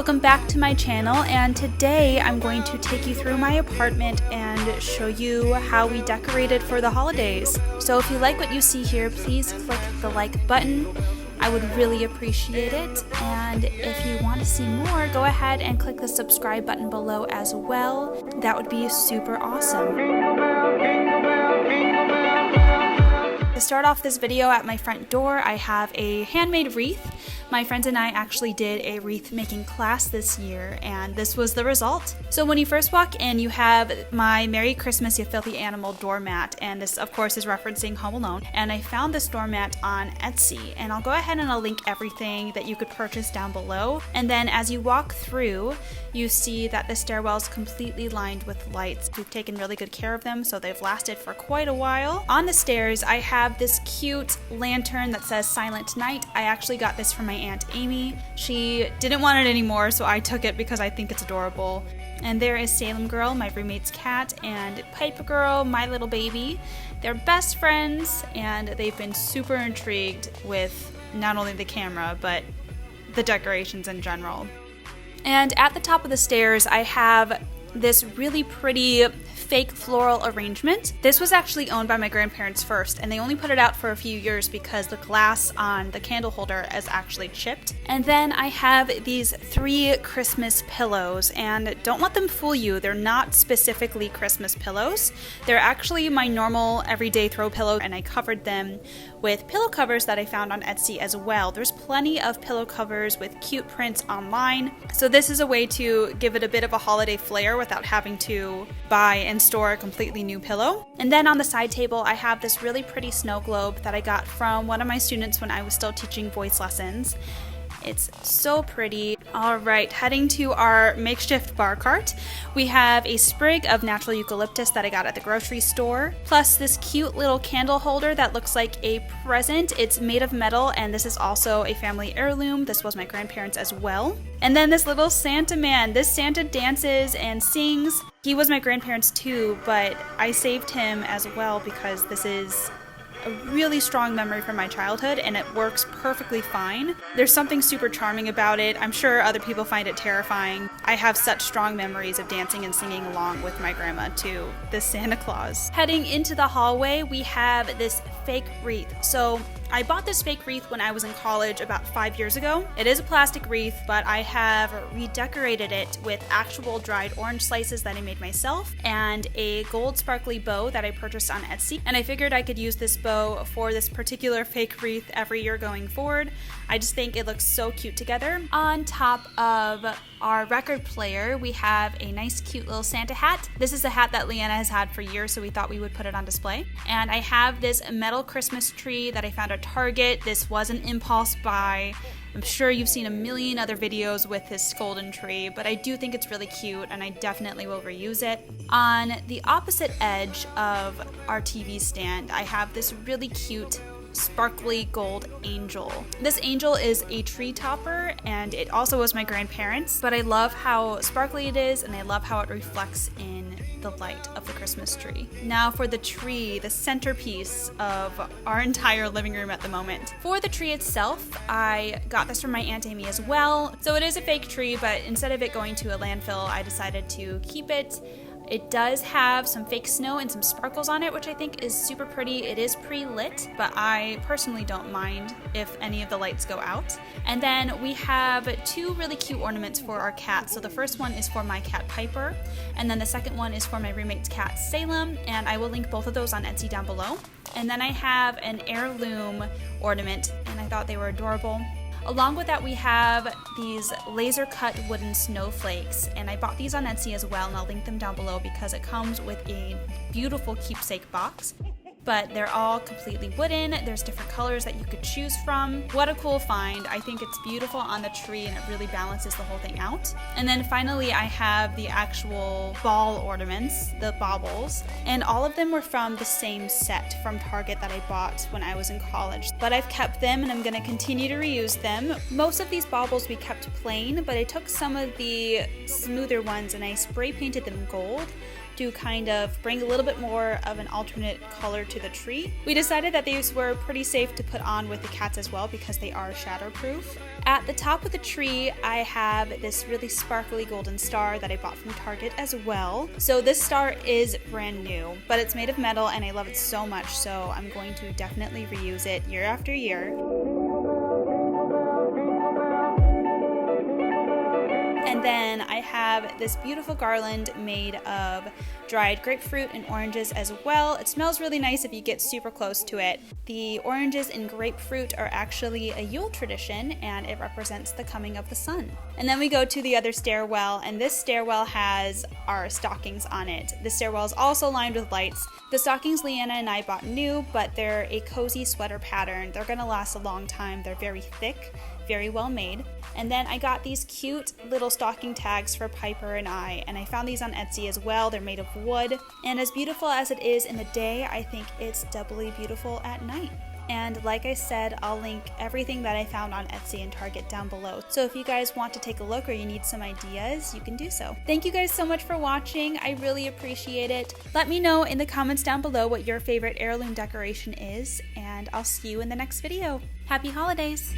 welcome back to my channel, and today I'm going to take you through my apartment and show you how we decorated for the holidays. So if you like what you see here, please click the like button. I would really appreciate it, and if you want to see more, go ahead and click the subscribe button below as well. That would be super awesome. To start off this video, at my front door I have a handmade wreath. My friends and I actually did a wreath making class this year, and this was the result. So when you first walk in, you have my Merry Christmas You Filthy Animal doormat, and this of course is referencing Home Alone. And I found this doormat on Etsy, and I'll go ahead and I'll link everything that you could purchase down below. And then as you walk through, you see that the stairwell is completely lined with lights. We've taken really good care of them, so they've lasted for quite a while. On the stairs, I have this cute lantern that says Silent Night. I actually got this from my Aunt Amy. She didn't want it anymore, so I took it because I think it's adorable. And there is Salem Girl, my roommate's cat, and Piper Girl, my little baby. They're best friends, and they've been super intrigued with not only the camera, but the decorations in general. And at the top of the stairs, I have this really pretty fake floral arrangement. This was actually owned by my grandparents first, and they only put it out for a few years because the glass on the candle holder is actually chipped. And then I have these 3 Christmas pillows, and don't let them fool you, they're not specifically Christmas pillows. They're actually my normal everyday throw pillow, and I covered them with pillow covers that I found on Etsy as well. There's plenty of pillow covers with cute prints online, so this is a way to give it a bit of a holiday flair without having to buy and store a completely new pillow. And then on the side table, I have this really pretty snow globe that I got from one of my students when I was still teaching voice lessons. It's so pretty. All right, heading to our makeshift bar cart. We have a sprig of natural eucalyptus that I got at the grocery store, plus this cute little candle holder that looks like a present. It's made of metal, and this is also a family heirloom. This was my grandparents as well. And then this little Santa man. This Santa dances and sings. He was my grandparents too, but I saved him as well because this is a really strong memory from my childhood, and it works perfectly fine. There's something super charming about it. I'm sure other people find it terrifying. I have such strong memories of dancing and singing along with my grandma to this Santa Claus. Heading into the hallway, we have this fake wreath. So I bought this fake wreath when I was in college about 5 years ago. It is a plastic wreath, but I have redecorated it with actual dried orange slices that I made myself and a gold sparkly bow that I purchased on Etsy. And I figured I could use this bow for this particular fake wreath every year going forward. I just think it looks so cute together. On top of our record player, we have a nice cute little Santa hat. This is a hat that Leanna has had for years, so we thought we would put it on display. And I have this metal Christmas tree that I found at Target. This was an impulse buy. I'm sure you've seen a million other videos with this golden tree, but I do think it's really cute, and I definitely will reuse it. On the opposite edge of our TV stand, I have this really cute sparkly gold angel. This angel is a tree topper, and it also was my grandparents', but I love how sparkly it is, and I love how it reflects in the light of the Christmas tree. Now for the tree, the centerpiece of our entire living room at the moment. For the tree itself, I got this from my Aunt Amy as well. So it is a fake tree, but instead of it going to a landfill, I decided to keep it. It does have some fake snow and some sparkles on it, which I think is super pretty. It is pre-lit, but I personally don't mind if any of the lights go out. And then we have 2 really cute ornaments for our cat. So the first one is for my cat Piper, and then the second one is for my roommate's cat Salem, and I will link both of those on Etsy down below. And then I have an heirloom ornament, and I thought they were adorable. Along with that, we have these laser cut wooden snowflakes, and I bought these on Etsy as well, and I'll link them down below because it comes with a beautiful keepsake box. But they're all completely wooden. There's different colors that you could choose from. What a cool find. I think it's beautiful on the tree, and it really balances the whole thing out. And then finally, I have the actual ball ornaments, the baubles, and all of them were from the same set from Target that I bought when I was in college. But I've kept them, and I'm gonna continue to reuse them. Most of these baubles we kept plain, but I took some of the smoother ones and I spray painted them gold to kind of bring a little bit more of an alternate color to the tree. We decided that these were pretty safe to put on with the cats as well because they are shatterproof. At the top of the tree, I have this really sparkly golden star that I bought from Target as well. So this star is brand new, but it's made of metal and I love it so much, so I'm going to definitely reuse it year after year. And then I have this beautiful garland made of dried grapefruit and oranges as well. It smells really nice if you get super close to it. The oranges and grapefruit are actually a Yule tradition, and it represents the coming of the sun. And then we go to the other stairwell, and this stairwell has our stockings on it. The stairwell is also lined with lights. The stockings Leanna and I bought new, but they're a cozy sweater pattern. They're gonna last a long time. They're very thick, very well made. And then I got these cute little stocking tags for Piper and I found these on Etsy as well. They're made of wood, and as beautiful as it is in the day, I think it's doubly beautiful at night. And like I said, I'll link everything that I found on Etsy and Target down below. So if you guys want to take a look or you need some ideas, you can do so. Thank you guys so much for watching. I really appreciate it. Let me know in the comments down below what your favorite heirloom decoration is, and I'll see you in the next video. Happy holidays!